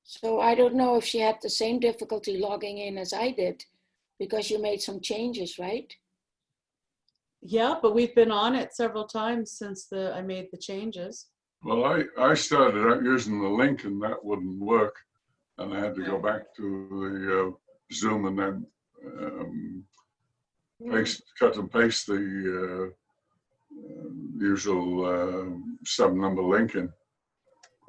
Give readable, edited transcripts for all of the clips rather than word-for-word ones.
So I don't know if she had the same difficulty logging in as I did, because you made some changes, right? Yeah, but we've been on it several times since I made the changes. Well, I started out using the link and that wouldn't work. And I had to go back to the Zoom and then cut and paste the usual 7-number link in.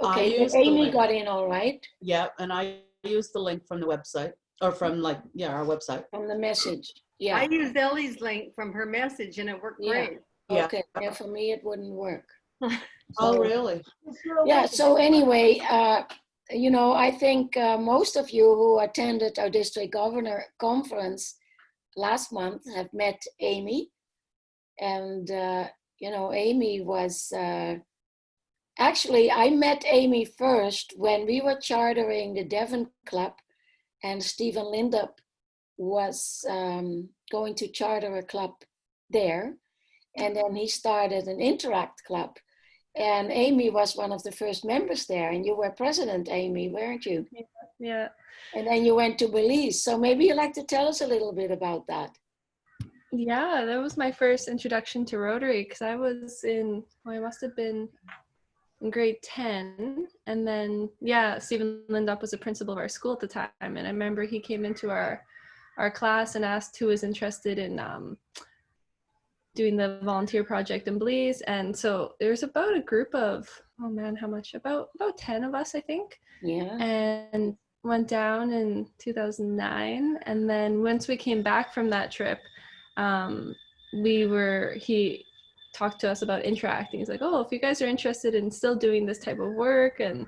Okay, but Amy got in all right? Yeah, and I used the link from the website, or from our website. From the message, yeah. I used Elly's link from her message and it worked great. Yeah. Okay, yeah, for me it wouldn't work. Oh, really? Yeah, so anyway, you know, I think most of you who attended our district governor conference last month have met Amy. And, you know, Amy was, actually, I met Amy first when we were chartering the Devon Club, and Stephen Lindup was going to charter a club there. And then he started an Interact Club. And Amy was one of the first members there, and you were president, Amy, weren't you? Yeah. And then you went to Belize. So maybe you'd like to tell us a little bit about that. Yeah, that was my first introduction to Rotary, because I was I must have been in grade 10. And then, yeah, Stephen Lindup was a principal of our school at the time. And I remember he came into our class and asked who was interested in doing the volunteer project in Belize. And so there's about a group of, oh man, how much? About 10 of us, I think. Yeah. And went down in 2009. And then once we came back from that trip, he talked to us about interacting. He's like, oh, if you guys are interested in still doing this type of work. And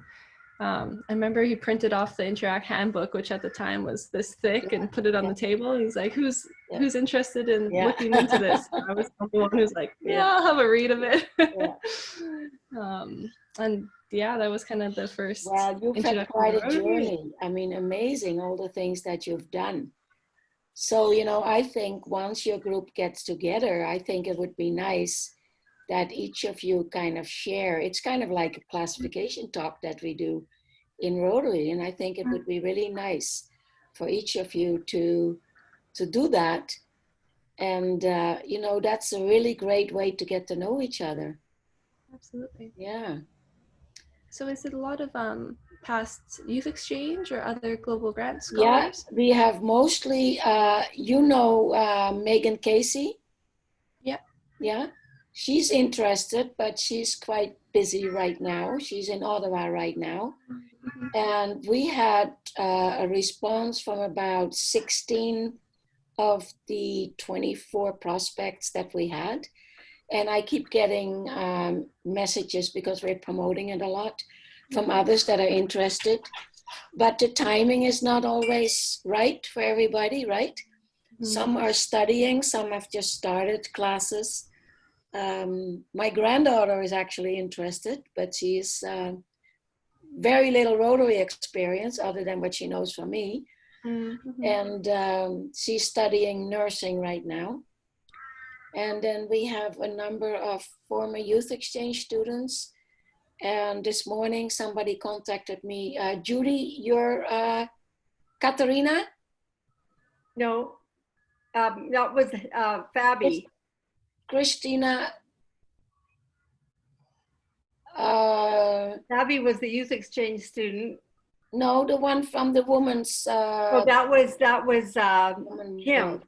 I remember he printed off the Interact handbook, which at the time was this thick, and put it on the table. He's like, who's interested in looking into this? And I was the one who's like, I'll have a read of it. And yeah, that was kind of the first. Well, you've had quite a journey. I mean, amazing, all the things that you've done. So, you know, I think once your group gets together, I think it would be nice that each of you kind of share. It's kind of like a classification talk that we do in Rotary. And I think it would be really nice for each of you to do that. And, you know, that's a really great way to get to know each other. Absolutely. Yeah. So is it a lot of past youth exchange or other global grant scholars? Yeah, we have mostly, you know, Megan Casey. Yeah. Yeah. She's interested, but she's quite busy right now. She's in Ottawa right now. Mm-hmm. And we had a response from about 16 of the 24 prospects that we had. And I keep getting messages, because we're promoting it a lot, from others that are interested. But the timing is not always right for everybody, right? Mm-hmm. Some are studying, some have just started classes. My granddaughter is actually interested, but she's very little Rotary experience other than what she knows from me. Mm-hmm. And she's studying nursing right now. And then we have a number of former youth exchange students. And this morning somebody contacted me. Judy, you're Katarina? No, that was Fabi. Christina. Fabi was the youth exchange student. No, the one from the woman's. Oh, that was Kim.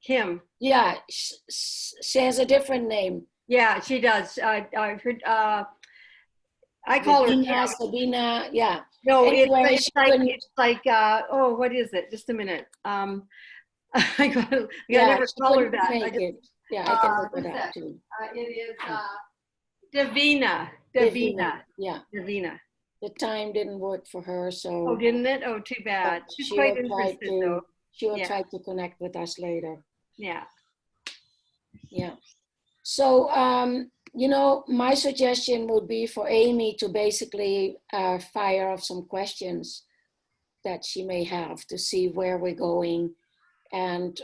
Kim. Yeah, she has a different name. Yeah, she does. I heard. I call her Sabina. Yeah. No, anyway, it's like oh, what is it? Just a minute. I never call her that. Yeah, I can look it up too. It is Davina. Yeah. Davina. The time didn't work for her, so. Oh, didn't it? Oh, too bad. She's quite interested, though. She will try to connect with us later. Yeah. Yeah. So, you know, my suggestion would be for Amy to basically fire off some questions that she may have to see where we're going and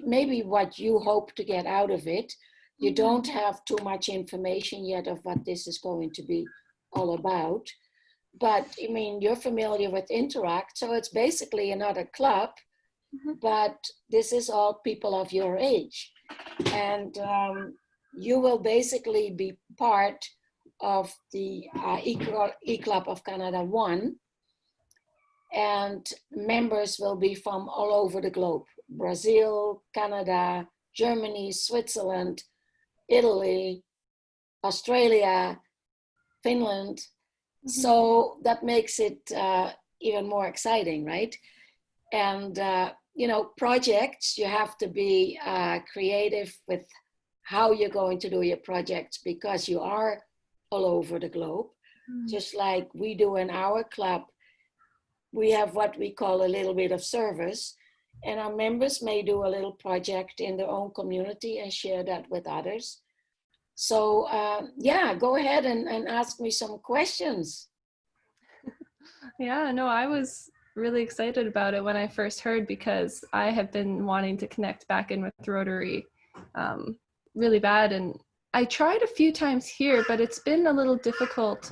maybe what you hope to get out of it. You don't have too much information yet of what this is going to be all about. but I mean, you're familiar with Interact, so it's basically another club, but this is all people of your age. And you will basically be part of the E-Club of Canada 1, and members will be from all over the globe: Brazil, Canada, Germany, Switzerland, Italy, Australia, Finland. So that makes it even more exciting, right? And, you know, projects, you have to be creative with how you're going to do your projects, because you are all over the globe. Just like we do in our club, we have what we call a little bit of service, and our members may do a little project in their own community and share that with others. So yeah, go ahead and ask me some questions. Yeah, no, I was really excited about it when I first heard, because I have been wanting to connect back in with Rotary really bad. And I tried a few times here, but it's been a little difficult.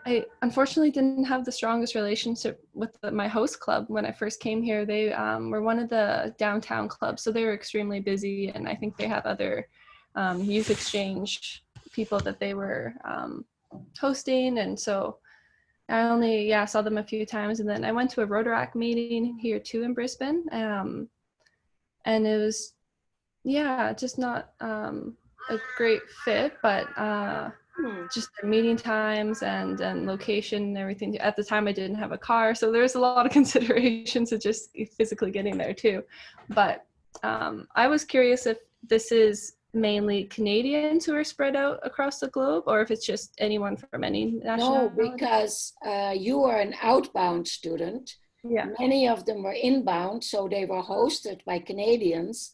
I unfortunately didn't have the strongest relationship with my host club when I first came here. They were one of the downtown clubs, so they were extremely busy, and I think they have other youth exchange people that they were hosting, and so I only saw them a few times. And then I went to a Rotaract meeting here too in Brisbane, and it was just not a great fit, but just the meeting times and location and everything. At the time I didn't have a car, so there's a lot of considerations of just physically getting there too. But I was curious if this is mainly Canadians who are spread out across the globe, or if it's just anyone from any nationality. No, because you are an outbound student. Yeah. Many of them were inbound, so they were hosted by Canadians,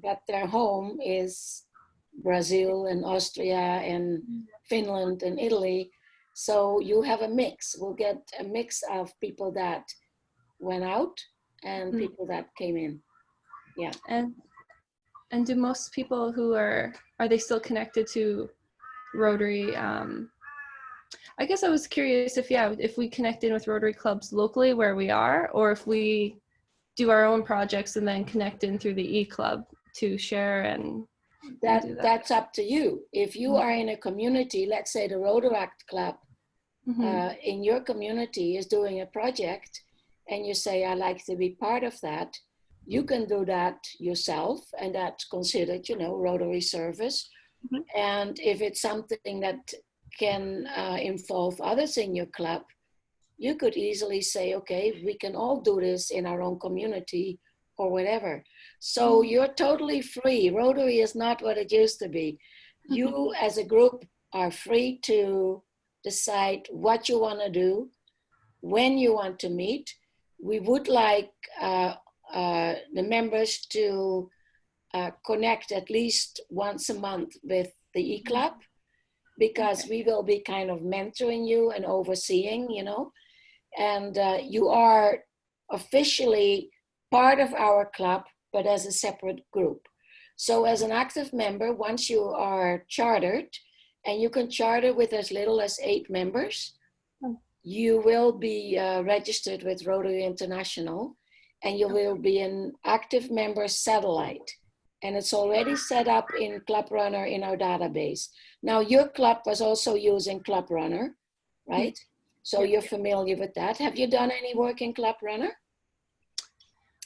but their home is Brazil and Austria and Finland and Italy. So you have a mix. We'll get a mix of people that went out and people that came in. Yeah. And do most people who are they still connected to Rotary? I guess I was curious if we connect in with Rotary clubs locally where we are, or if we do our own projects and then connect in through the E-Club to share and do that. That's up to you. If you are in a community, let's say the Rotaract Club in your community is doing a project, and you say, I'd like to be part of that, you can do that yourself, and that's considered, you know, Rotary service. And if it's something that can involve others in your club, you could easily say, okay, we can all do this in our own community or whatever. So you're totally free. Rotary is not what it used to be. You as a group are free to decide what you want to do, when you want to meet. We would like the members to connect at least once a month with the E-Club, because we will be kind of mentoring you and overseeing, you know, and you are officially part of our club, but as a separate group. So as an active member, once you are chartered, and you can charter with as little as 8 members, you will be registered with Rotary International, and you will be an active member satellite. And it's already set up in Club Runner in our database. Now, your club was also using Club Runner, right? So you're familiar with that. Have you done any work in Club Runner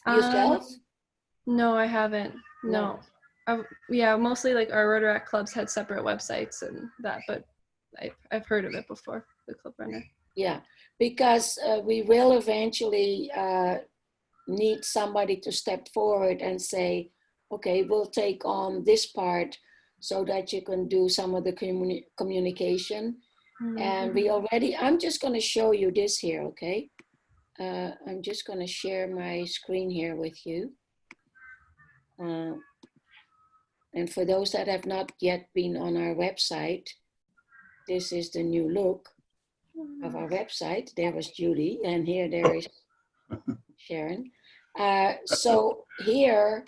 yourself? No, I haven't. No. Mostly like our Rotaract clubs had separate websites and that, but I've heard of it before, the Club Runner. Yeah, because we will eventually need somebody to step forward and say, okay, we'll take on this part so that you can do some of the communication. And we already, I'm just going to show you this here, okay? I'm just going to share my screen here with you. And for those that have not yet been on our website, this is the new look of our website. There was Judy, and here there is Sharon. So here,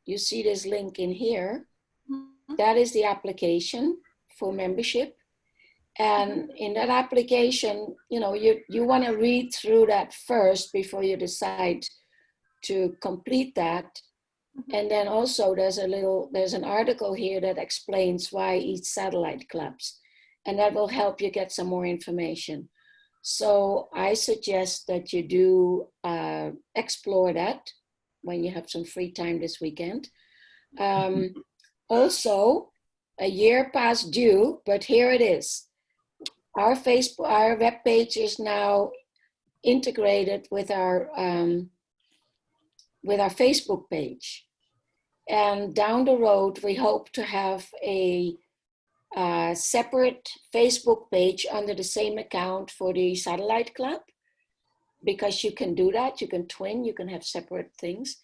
you see this link in here. That is the application for membership. And in that application, you know, you want to read through that first before you decide to complete that. And then also there's an article here that explains why each satellite clubs, and that will help you get some more information. So I suggest that you do explore that when you have some free time this weekend. Also, a year past due, but here it is. Our web page is now integrated with our Facebook page. And down the road, we hope to have a separate Facebook page under the same account for the Satellite Club, because you can do that. You can twin, you can have separate things.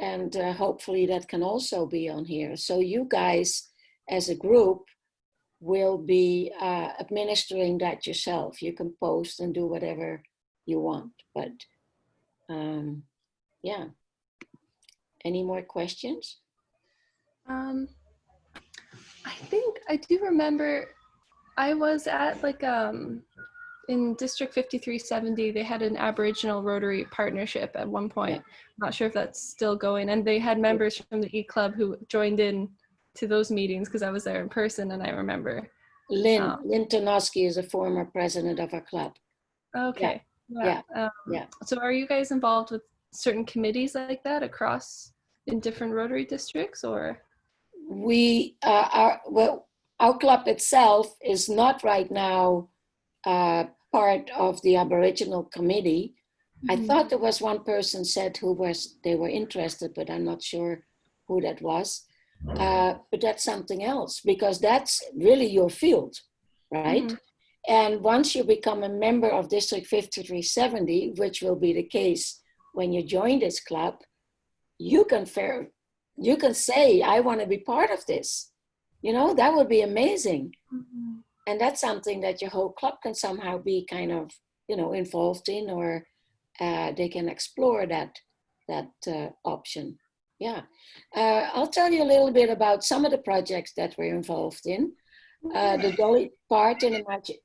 And hopefully that can also be on here. So you guys as a group will be administering that yourself. You can post and do whatever you want, but yeah. Any more questions? I think I do remember I was at like in District 5370, they had an Aboriginal Rotary partnership at one point. Not sure if that's still going. And they had members from the E-Club who joined in to those meetings because I was there in person, and I remember. Lynn Tonoski is a former president of our club. Okay. Yeah. So are you guys involved with certain committees like that across in different Rotary districts, or? We our club itself is not right now part of the Aboriginal committee. I thought there was one person said they were interested, but I'm not sure who that was. But that's something else, because that's really your field, right? And once you become a member of District 5370, which will be the case when you join this club, you can say, I want to be part of this. You know, that would be amazing. And that's something that your whole club can somehow be kind of, you know, involved in, or they can explore that option. Yeah. I'll tell you a little bit about some of the projects that we're involved in. The Dolly part in Imagine.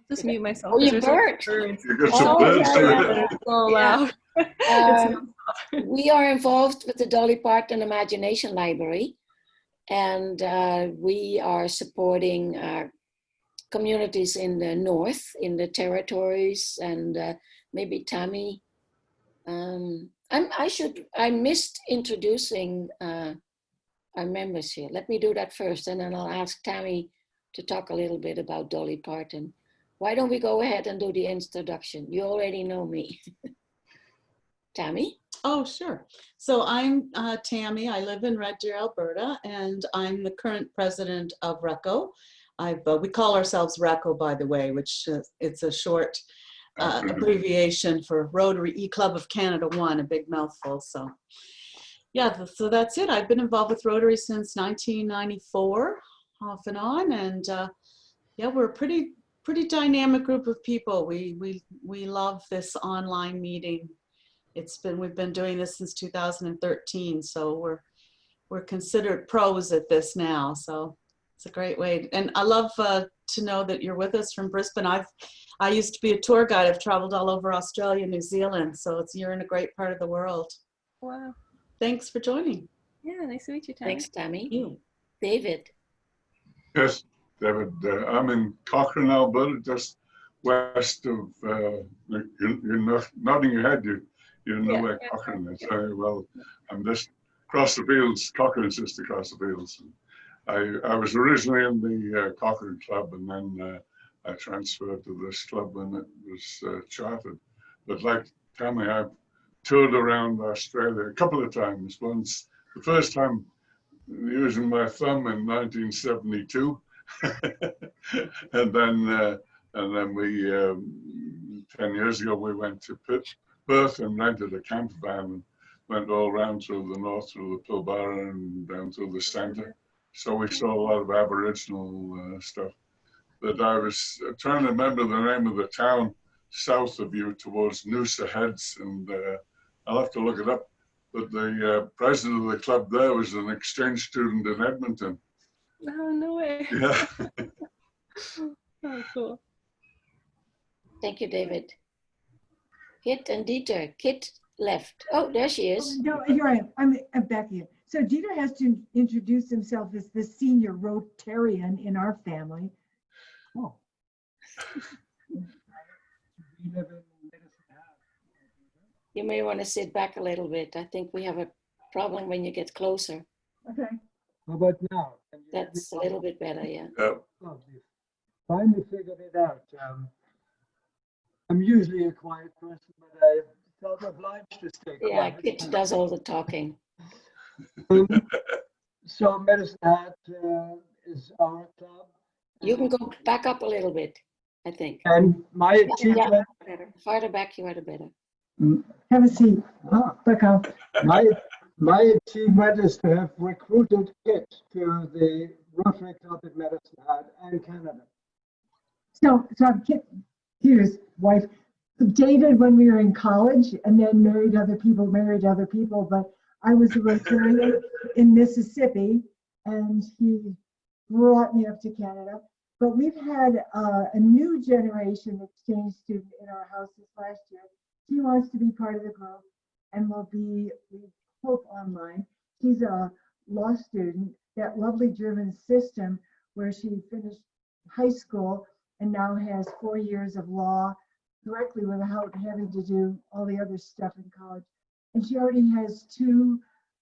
Just mute myself. Oh, you bird. You got some birds there. So loud. We are involved with the Dolly Parton Imagination Library, and we are supporting communities in the north, in the territories, and maybe Tammy. I missed introducing our members here. Let me do that first, and then I'll ask Tammy to talk a little bit about Dolly Parton. Why don't we go ahead and do the introduction? You already know me. Tammy? Oh, sure. So I'm Tammy. I live in Red Deer, Alberta, and I'm the current president of RECCO. We call ourselves RECCO, by the way, which it's a short abbreviation for Rotary E-Club of Canada 1, a big mouthful. So yeah, so that's it. I've been involved with Rotary since 1994, off and on, and yeah, we're a pretty dynamic group of people. We love this online meeting. We've been doing this since 2013, so we're considered pros at this now. So it's a great way, and I love to know that you're with us from Brisbane. I used to be a tour guide. I've traveled all over Australia, New Zealand, so you're in a great part of the world. Wow. Thanks for joining. Yeah, nice to meet you, Tammy. Thanks, Tammy. You. David. Yes, David. I'm in Cochrane, Alberta, just west of. You're nodding your head. You know where Cochrane is very well. I'm just across the fields. Cochrane's just across the fields. I was originally in the Cochrane Club, and then I transferred to this club when it was chartered. But like Tammy, I've toured around Australia a couple of times. Once, the first time using my thumb in 1972, and then we 10 years ago we went to Perth and rented a camper van and went all around through the north, through the Pilbara and down through the centre. So we saw a lot of Aboriginal stuff. But I was trying to remember the name of the town south of you towards Noosa Heads, and I'll have to look it up. But the president of the club there was an exchange student in Edmonton. Oh, no way. Yeah. Oh, cool. Thank you, David. Kitt and Dieter. Kitt left. Oh, there she is. No, here I am. I'm back here. So Dieter has to introduce himself as the senior Rotarian in our family. Oh. You may want to sit back a little bit. I think we have a problem when you get closer. Okay. How about now? That's a little bit better, yeah. Oh, we finally figured it out. I'm usually a quiet person, but I felt obliged to stay Yeah, quiet. Kitt does all the talking. So Medicine Hat is our club. You can go back up a little bit, I think. And my achievement, Better. Farther back, you are the better. Have a seat. Oh, back up. my achievement is to have recruited Kitt to the Rotary Club at Medicine Hat and Canada. So I'm Peter's wife. Dated when we were in college and then married other people, but I was a Rotarian in Mississippi and he brought me up to Canada. But we've had a new generation exchange student in our house this last year. She wants to be part of the group and will be, we hope, online. She's a law student, that lovely German system where she finished high school and now has 4 years of law directly without having to do all the other stuff in college. And she already has 2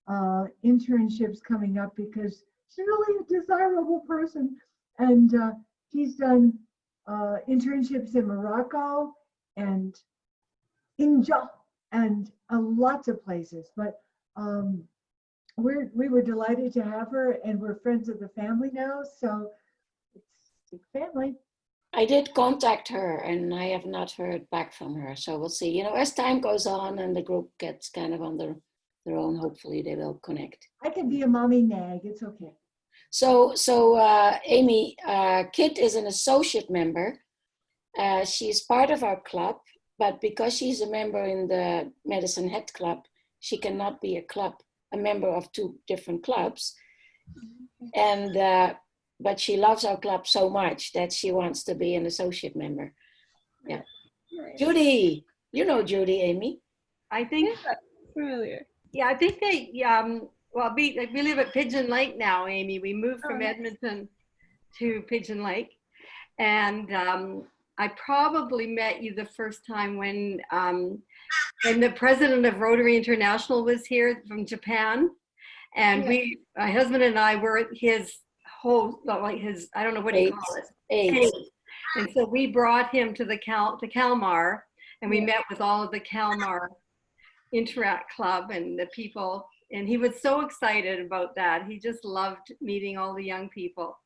internships coming up because she's really a desirable person. And she's done internships in Morocco and India and lots of places. But we were delighted to have her, and we're friends of the family now. So it's big family. I did contact her and I have not heard back from her. So we'll see. You know, as time goes on and the group gets kind of on their own, hopefully they will connect. I can be a mommy nag. It's okay. So Amy, Kitt is an associate member. She's part of our club, but because she's a member in the Medicine Hat Club, she cannot be a member of 2 different clubs. And but she loves our club so much that she wants to be an associate member. Yeah. Nice. Judy, you know Judy, Amy. I think, Yeah, familiar. yeah, I think they, well, we live at Pigeon Lake now, Amy. We moved from nice. Edmonton to Pigeon Lake. And I probably met you the first time when the president of Rotary International was here from Japan. And my husband and I were his host, like his, I don't know what you call it. Aides. And so we brought him to to Kalmar, and we met with all of the Kalmar Interact Club and the people. And he was so excited about that. He just loved meeting all the young people.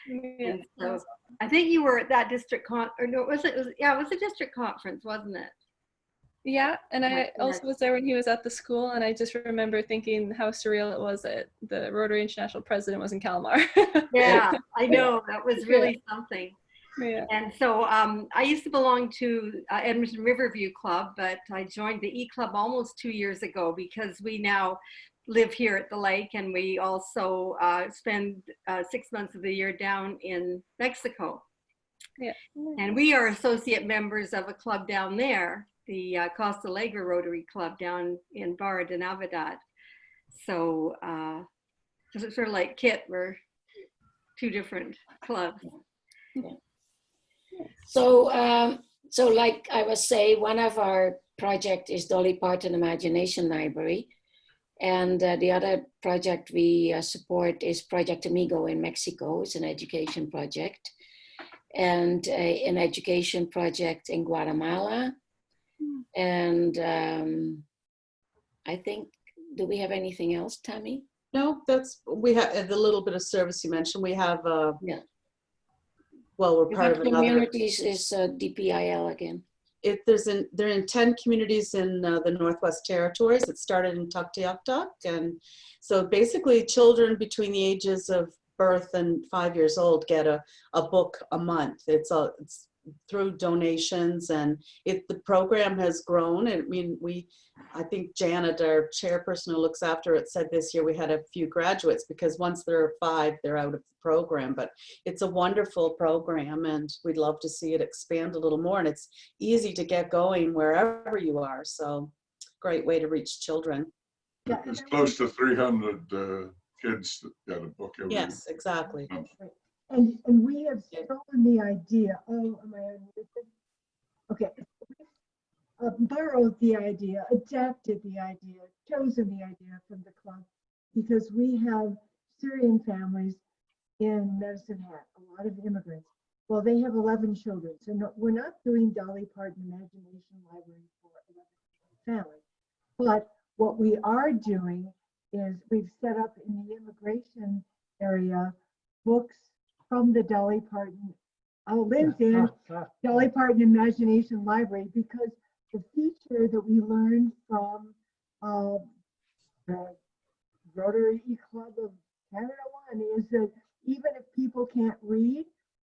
Yeah. And so I think you were at that district it was a district conference, wasn't it? Yeah, and I Yeah. also was there when he was at the school, and I just remember thinking how surreal it was that the Rotary International president was in Kalmar. Yeah, I know, that was really something. Yeah. And so I used to belong to Edmonton Riverview Club, but I joined the E-Club almost 2 years ago because we now live here at the lake, and we also spend 6 months of the year down in Mexico. Yeah. And we are associate members of a club down there, the Costa Alegre Rotary Club down in Barra de Navidad. So it's sort of like Kitt, we're 2 different clubs. Yeah. So like I was saying, one of our project is Dolly Parton Imagination Library. And the other project we support is Project Amigo in Mexico. It's an education project. And an education project in Guatemala. And I think, do we have anything else, Tammy? No, we have the little bit of service you mentioned. We have, well, we're part of another. Communities is DPIL again. They're in 10 communities in the Northwest Territories. It started in Tuktoyaktuk. And so basically children between the ages of birth and 5 years old get a book a month. It's through donations, and the program has grown. I mean, we I think Janet, our chairperson who looks after it, said this year we had a few graduates because once they're 5, they're out of the program. But it's a wonderful program and we'd love to see it expand a little more. And it's easy to get going wherever you are. So great way to reach children. It's close to 300 kids that get a book every Yes, exactly. month. And we have stolen the idea. Oh, am I unmuted? Okay. Borrowed the idea, adapted the idea, chosen the idea from the club because we have Syrian families in Medicine Hat, a lot of immigrants. Well, they have 11 children. So no, we're not doing Dolly Parton Imagination Library for 11 families. But what we are doing is we've set up in the immigration area books from the Dolly Parton, Lynn's in, Dolly Parton Imagination Library, because the feature that we learned from the Rotary Club of Canada one is that even if people can't read,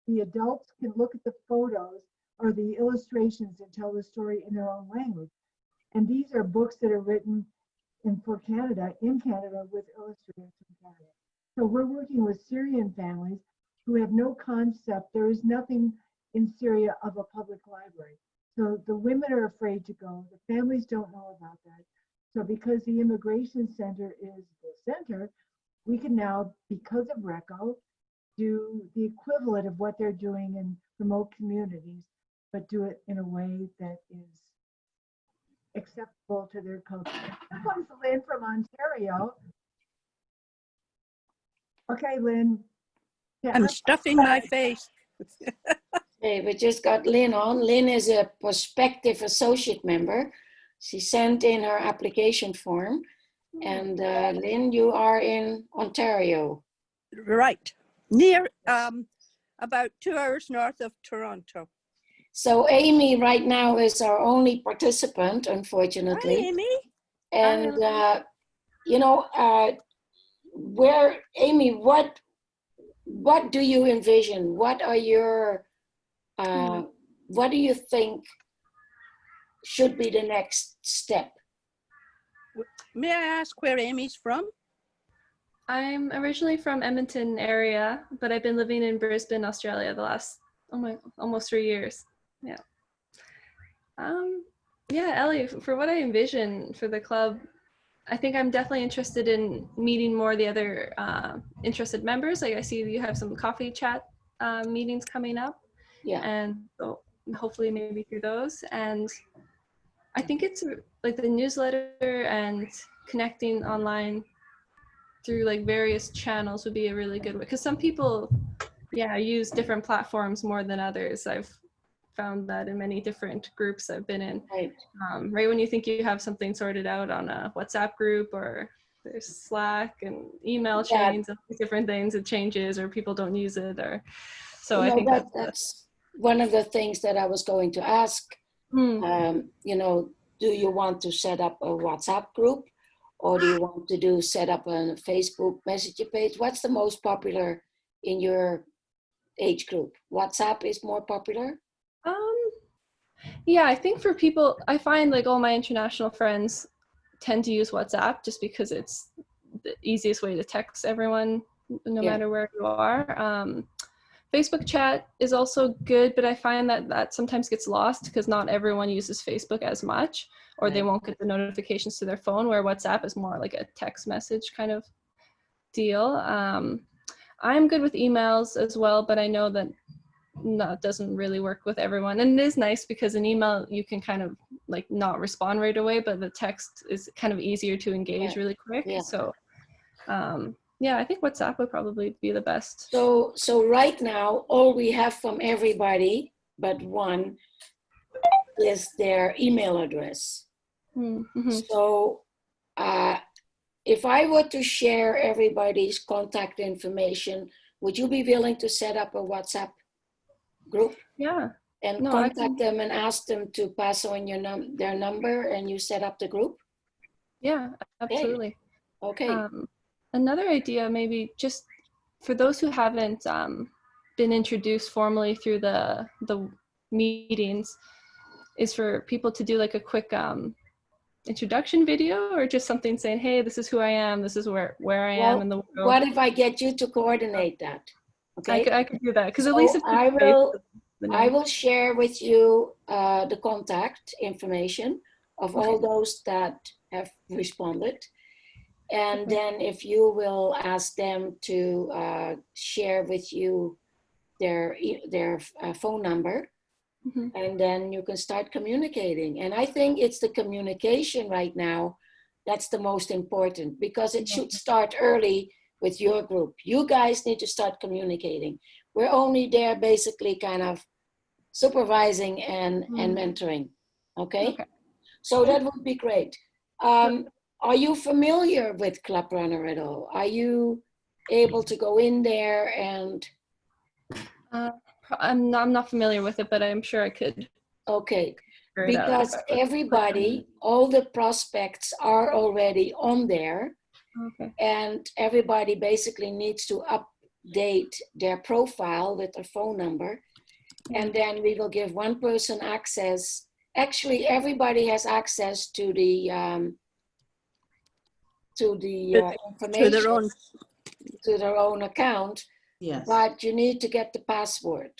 the adults can look at the photos or the illustrations and tell the story in their own language. And these are books that are written for Canada, in Canada, with illustrators from Canada. So we're working with Syrian families who have no concept. There is nothing in Syria of a public library. So the women are afraid to go. The families don't know about that. So because the immigration center is the center, we can now, because of RECCO, do the equivalent of what they're doing in remote communities, but do it in a way that is acceptable to their culture. Here comes Lynn from Ontario. Okay, Lynn. Yeah, I'm stuffing my face. Hey, we just got Lynn on. Lynn is a prospective associate member. She sent in her application form. And Lynn, you are in Ontario. Right. Near, about 2 hours north of Toronto. So Amy right now is our only participant, Hi, unfortunately. Amy. And, you know, Amy, what do you envision? What are your, what do you think should be the next step? May I ask where Amy's from? I'm originally from Edmonton area, but I've been living in Brisbane, Australia the last almost 3 years. Yeah. Yeah, Elly, for what I envision for the club, I think I'm definitely interested in meeting more of the other interested members. Like I see you have some coffee chat meetings coming up. Yeah. And so hopefully maybe through those. And I think it's like the newsletter and connecting online through like various channels would be a really good way. Because some people, yeah, use different platforms more than others. I've found that in many different groups I've been in. Right. Right when you think you have something sorted out on a WhatsApp group or there's Slack and email chains and different things, it changes or people don't use it. Or so I think that's one of the things that I was going to ask. You know, do you want to set up a WhatsApp group, or do you want to set up a Facebook messenger page? What's the most popular in your age group? WhatsApp is more popular? Yeah, I think for people, I find like all my international friends tend to use WhatsApp just because it's the easiest way to text everyone no matter where you are. Facebook chat is also good, but I find that sometimes gets lost because not everyone uses Facebook as much, or they won't get the notifications to their phone, where WhatsApp is more like a text message kind of deal. I'm good with emails as well, but I know that it doesn't really work with everyone. And it is nice because an email, you can kind of like not respond right away, but the text is kind of easier to engage really quick. Yeah. So yeah, I think WhatsApp would probably be the best. So right now, all we have from everybody but one is their email address. Mm-hmm. So if I were to share everybody's contact information, would you be willing to set up a WhatsApp group? Yeah. And contact them and ask them to pass on their number and you set up the group? Yeah, absolutely. Okay. Another idea, maybe just for those who haven't been introduced formally through the meetings, is for people to do like a quick introduction video, or just something saying, hey, this is who I am, this is where I am in the world? What if I get you to coordinate that? Okay. I could do that, because at So least if I will share with you the contact information of all those that have responded. And then if you will ask them to share with you their phone number, and then you can start communicating. And I think it's the communication right now that's the most important, because it should start early with your group. You guys need to start communicating. We're only there basically kind of supervising and mentoring. Okay? So that would be great. Are you familiar with Club Runner at all? Are you able to go in there and? I'm not familiar with it, but I'm sure I could. Okay, because everybody, all the prospects are already on there. Okay. And everybody basically needs to update their profile with their phone number. And then we will give one person access. Actually, everybody has access to the information to their own account. Yes. But you need to get the password.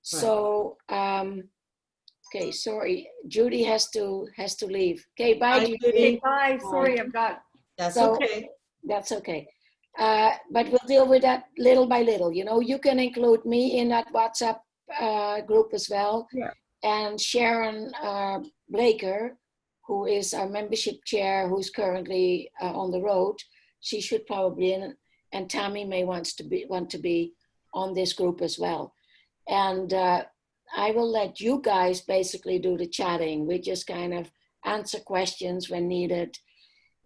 So, okay, sorry, Judy has to leave. Okay, bye, Judy. Okay, bye. Sorry, I've got. That's So, okay. That's okay. But we'll deal with that little by little. You know, you can include me in that WhatsApp group as well. Yeah. And Sharon Blaker, who is our membership chair, who's currently on the road, she should probably in. And Tammy may want to be on this group as well. And I will let you guys basically do the chatting. We just kind of answer questions when needed.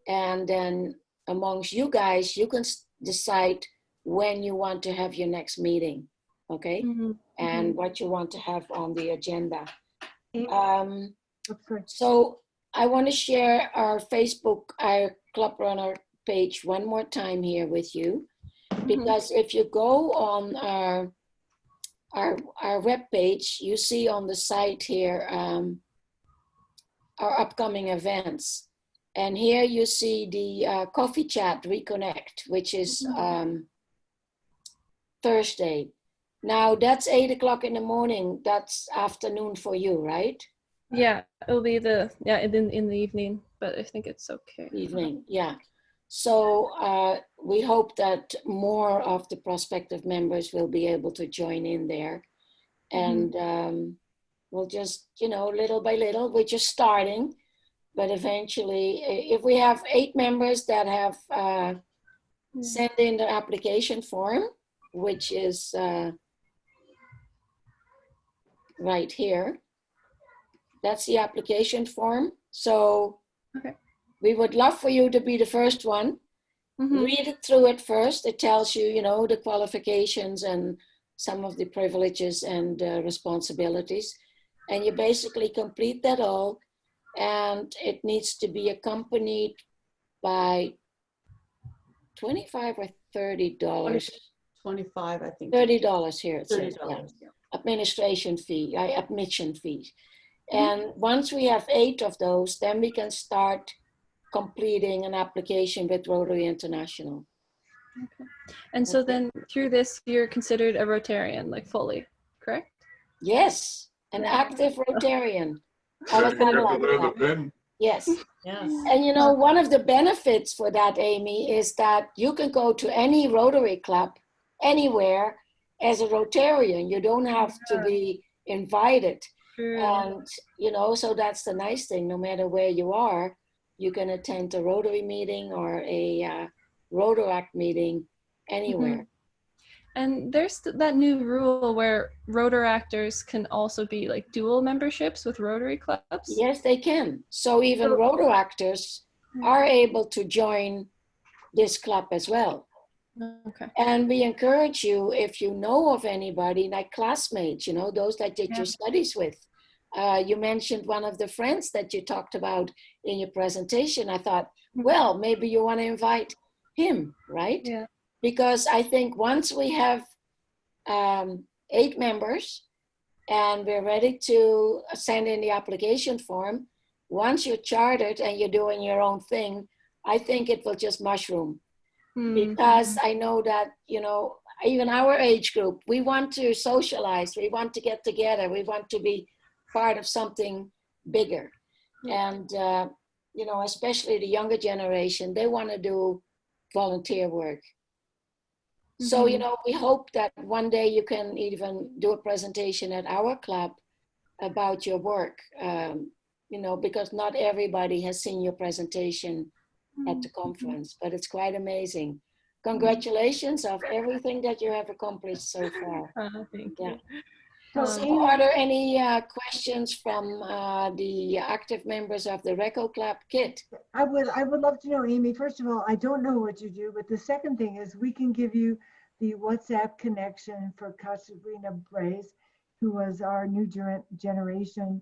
And then amongst you guys, you can decide when you want to have your next meeting, okay? And what you want to have on the agenda. So I want to share our Facebook, our Club Runner page one more time here with you, because if you go on our web page, you see on the site here our upcoming events. And here you see the coffee chat reconnect, which is Thursday. Now that's 8 o'clock in the morning. That's afternoon for you, right? Yeah, it'll be in the evening, but I think it's okay. Evening, yeah. So we hope that more of the prospective members will be able to join in there. And we'll just, you know, little by little, we're just starting. But eventually, if we have 8 members that have sent in the application form, which is right here, that's the application form. So we would love for you to be the first one. Read it through it first. It tells you, you know, the qualifications and some of the privileges and responsibilities. And you basically complete that all. And it needs to be accompanied by $25 or $30. 25, I think. $30 here it says. $30. Yeah. Administration fee, admission fee. And once we have 8 of those, then we can start completing an application with Rotary International. Okay. And so then through this, you're considered a Rotarian, like fully, correct? Yes, an active Rotarian. Yes. And you know, one of the benefits for that, Amy, is that you can go to any Rotary club anywhere as a Rotarian. You don't have to be invited. And, you know, so that's the nice thing. No matter where you are, you can attend a Rotary meeting or a Rotaract meeting anywhere. And there's that new rule where Rotaractors can also be like dual memberships with Rotary clubs? Yes, they can. So even Rotaractors are able to join this club as well. Okay. And we encourage you, if you know of anybody, like classmates, you know, those that did your studies with. You mentioned one of the friends that you talked about in your presentation. I thought, well, maybe you want to invite him, right? Yeah. Because I think once we have 8 members and we're ready to send in the application form, once you're chartered and you're doing your own thing, I think it will just mushroom. Because I know that, you know, even our age group, we want to socialize, we want to get together, we want to be part of something bigger. And, you know, especially the younger generation, they want to do volunteer work. So, you know, we hope that one day you can even do a presentation at our club about your work, you know, because not everybody has seen your presentation at the conference, but it's quite amazing. Congratulations of everything that you have accomplished so far. Thank you. So are there any questions from the active members of the RECCO Club? Kitt? I would love to know, Amy, first of all, I don't know what you do, but the second thing is we can give you the WhatsApp connection for Sabrina Brace, who was our new generation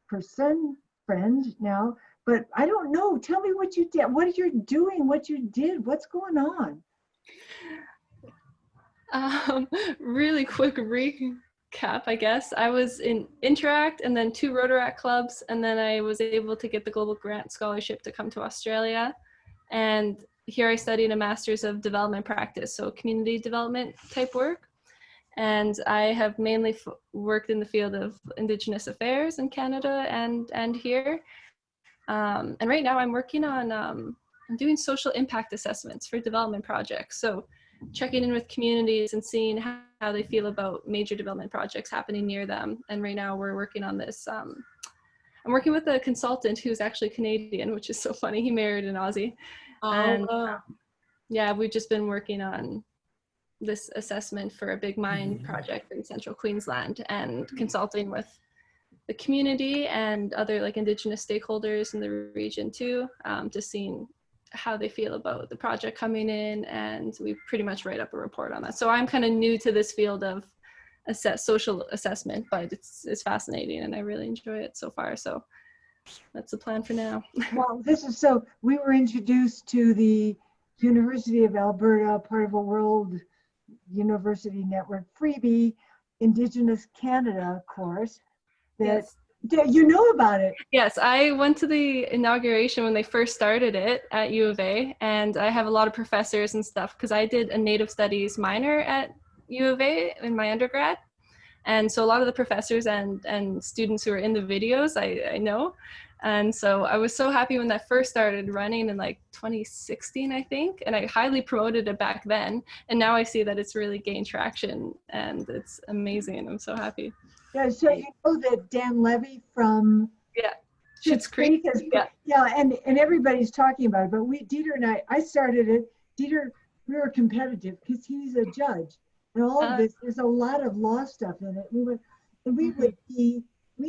friend now. But I don't know. Tell me what you did, what you're doing, what you did, what's going on. Really quick recap, I guess. I was in Interact and then 2 Rotaract clubs, and then I was able to get the Global Grant Scholarship to come to Australia. And here I studied a Master's of Development Practice, so community development type work. And I have mainly worked in the field of Indigenous affairs in Canada and here. And right now I'm working on I'm doing social impact assessments for development projects. So checking in with communities and seeing how they feel about major development projects happening near them. And right now we're working on this. I'm working with a consultant who's actually Canadian, which is so funny. He married an Aussie. And yeah, we've just been working on this assessment for a big mine project in central Queensland and consulting with the community and other like Indigenous stakeholders in the region too, just seeing how they feel about the project coming in, and we pretty much write up a report on that. So I'm kind of new to this field of social assessment, but it's fascinating and I really enjoy it so far. So that's the plan for now. Well, we were introduced to the University of Alberta, part of a World University Network freebie, Indigenous Canada course. Yes. You know about it. Yes, I went to the inauguration when they first started it at U of A, and I have a lot of professors and stuff because I did a Native Studies minor at U of A in my undergrad. And so a lot of the professors and students who are in the videos, I know. And so I was so happy when that first started running in like 2016, I think, and I highly promoted it back then. And now I see that it's really gained traction and it's amazing. I'm so happy. Yeah, so you know that Dan Levy from Schitt's Creek. And everybody's talking about it, but Dieter and I started it. Dieter, we were competitive because he's a judge. And all of this, there's a lot of law stuff in it. We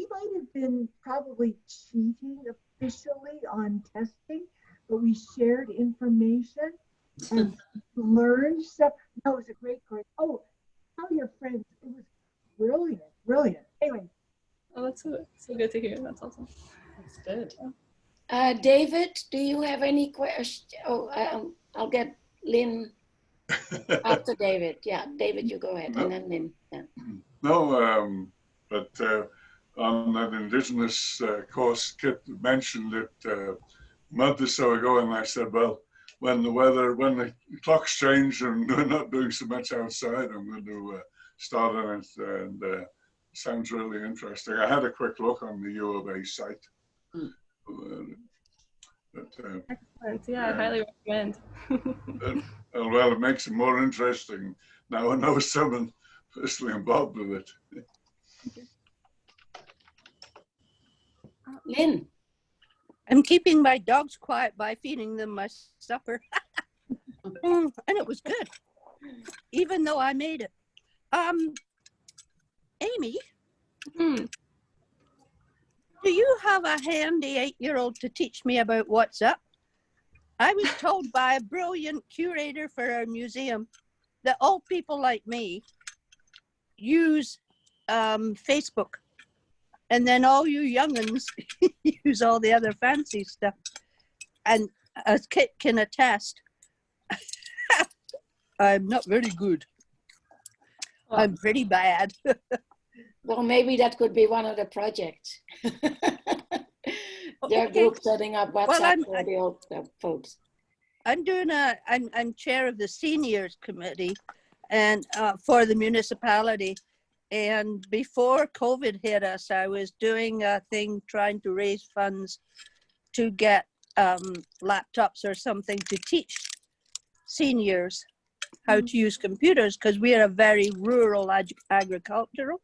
might have been probably cheating officially on testing, but we shared information and learned stuff. No, it was a great course. Oh, tell your friends. It was brilliant. Anyway. Oh, that's so good to hear. That's awesome. That's good. David, do you have any questions? Oh, I'll get Lynn after David. Yeah, David, you go ahead, and then Lynn. Yeah. No, but on that Indigenous course, Kitt mentioned it a month or so ago, and I said, well, when the clocks change and we're not doing so much outside, I'm going to start on it, and sounds really interesting. I had a quick look on the U of A site. Excellent. Yeah, I highly recommend. Well, it makes it more interesting. Now I know someone personally involved with it. Lynn. I'm keeping my dogs quiet by feeding them my supper. And it was good, even though I made it. Amy, do you have a handy 8-year-old to teach me about what's up? I was told by a brilliant curator for our museum that old people like me use Facebook, and then all you young'uns use all the other fancy stuff. And as Kitt can attest, I'm not very good. I'm pretty bad. Well, maybe that could be one of the projects. their Okay. group setting up WhatsApp for the old folks. I'm chair of the seniors committee and for the municipality. And before COVID hit us, I was doing a thing trying to raise funds to get laptops or something to teach seniors how to use computers, because we are a very rural agricultural.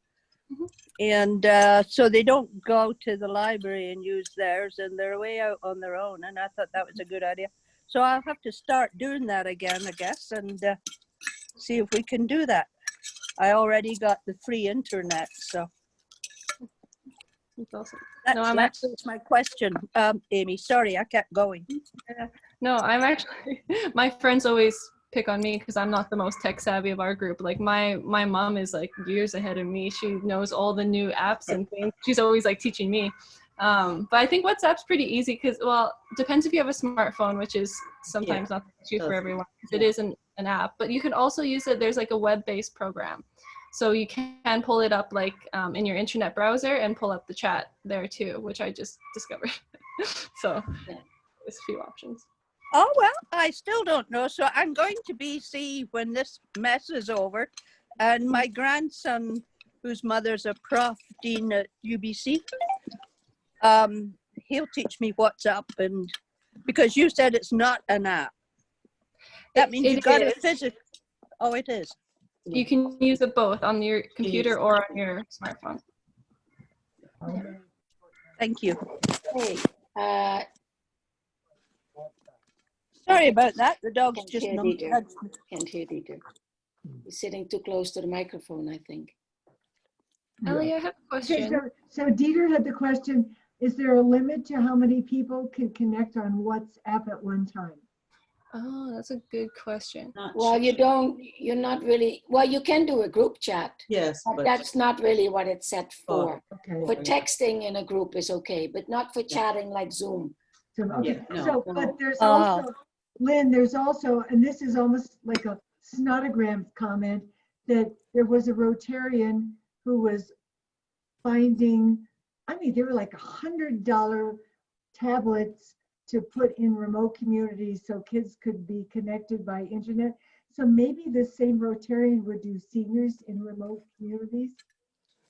And so they don't go to the library and use theirs, and they're way out on their own. And I thought that was a good idea. So I'll have to start doing that again, I guess, and see if we can do that. I already got the free internet, so. That's awesome. That's my question, Amy. Sorry, I kept going. No, I'm actually, my friends always pick on me because I'm not the most tech savvy of our group. Like my mom is like years ahead of me. She knows all the new apps and things. She's always like teaching me. But I think WhatsApp's pretty easy because, well, depends if you have a smartphone, which is sometimes not the issue for everyone. It is an app, but you can also use it. There's like a web-based program. So you can pull it up like in your internet browser and pull up the chat there too, which I just discovered. So there's a few options. Oh, well, I still don't know. So I'm going to BC when this mess is over. And my grandson, whose mother's a prof dean at UBC, he'll teach me what's up. And because you said it's not an app. That means you've got to physically. Oh, it is. You can use it both on your computer or on your smartphone. Thank you. Hey, Sorry about that. The dog's Can't just hear not. Dieter. Can't hear Dieter. He's sitting too close to the microphone, I think. Elly, I have a Okay, question. so Dieter had the question, is there a limit to how many people can connect on WhatsApp at one time? Oh, that's a good question. Well, you're not really, well, you can do a group chat. Yes, But that's not really what it's set for. Okay. For texting in a group is okay, but not for chatting like Zoom. So, okay, Yeah, so, no. but there's also, Lynn, there's also, and this is almost like a snotogram comment, that there was a Rotarian who was finding, I mean, they were like $100 tablets to put in remote communities so kids could be connected by internet. So maybe the same Rotarian would do seniors in remote communities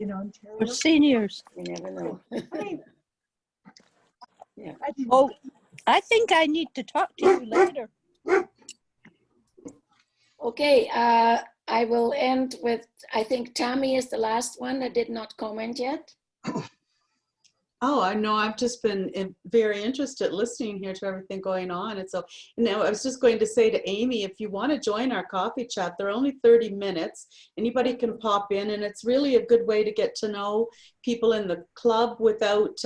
in Ontario. For seniors. You never know. I mean, Yeah. Oh, I think I need to talk to you later. Okay, I will end with, I think Tammy is the last one that did not comment yet. Oh, I know. I've just been very interested listening here to everything going on. And so now I was just going to say to Amy, if you want to join our coffee chat, they're only 30 minutes. Anybody can pop in, and it's really a good way to get to know people in the club without,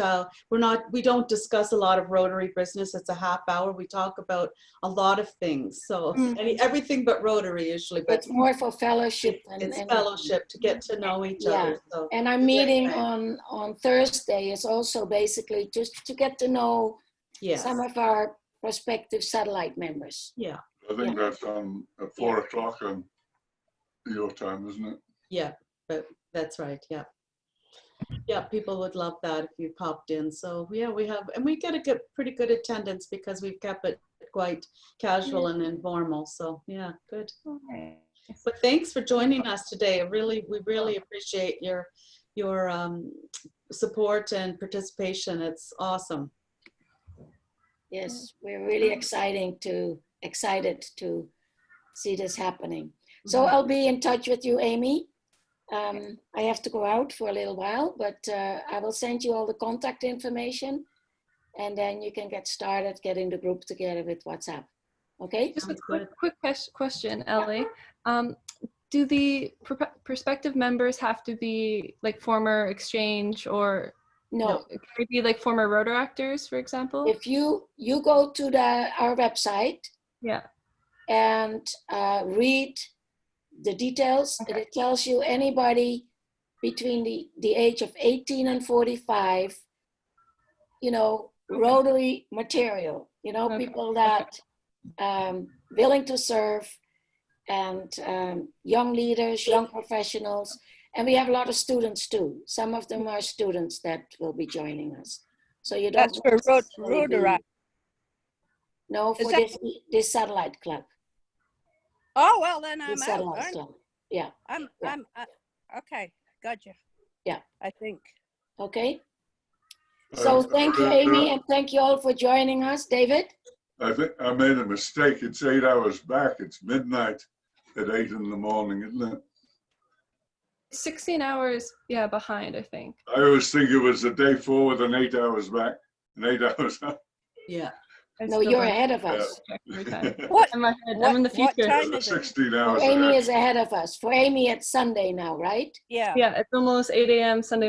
we don't discuss a lot of Rotary business. It's a half hour. We talk about a lot of things. So everything but Rotary usually. But it's more for fellowship. It's fellowship to get to know each other. So. And our meeting on Thursday is also basically just to get to know some of our prospective satellite members. Yeah. I think that's on at 4 o'clock on your time, isn't it? Yeah, but that's right. Yeah. Yeah, people would love that if you popped in. So yeah, we have, and we get a pretty good attendance because we've kept it quite casual and informal. So yeah, good. Okay. But thanks for joining us today. We really appreciate your support and participation. It's awesome. Yes, we're really excited to see this happening. So I'll be in touch with you, Amy. I have to go out for a little while, but I will send you all the contact information, and then you can get started getting the group together with WhatsApp. Okay? Just a quick question, Elly. Do the prospective members have to be like former exchange, or no? Can it be like former Rotaractors, for example? If you go to our website, and read the details, it tells you anybody between the age of 18 and 45, Rotary material, people that willing to serve, and young leaders, young professionals. And we have a lot of students too. Some of them are students that will be joining us. So you don't. That's for necessarily be- Rotary. No, Is for that- this satellite club. Oh, well, then I'm This out. satellite aren't club. Yeah. I'm, Yeah. okay, gotcha. Yeah. I think. Okay. So thank you, Amy, and thank you all for joining us. David? I think I made a mistake. It's 8 hours back. It's midnight at 8 in the morning, isn't it? 16 hours, yeah, behind, I think. I always think it was a day forward and 8 hours back and 8 hours up. Yeah. I No, still you're don't ahead of us. check every time. What? I'm ahead. What- I'm in the what future. time is it? 16 For hours Amy ahead. is ahead of us. For Amy, it's Sunday now, right? Yeah. Yeah, it's almost 8 a.m. Sunday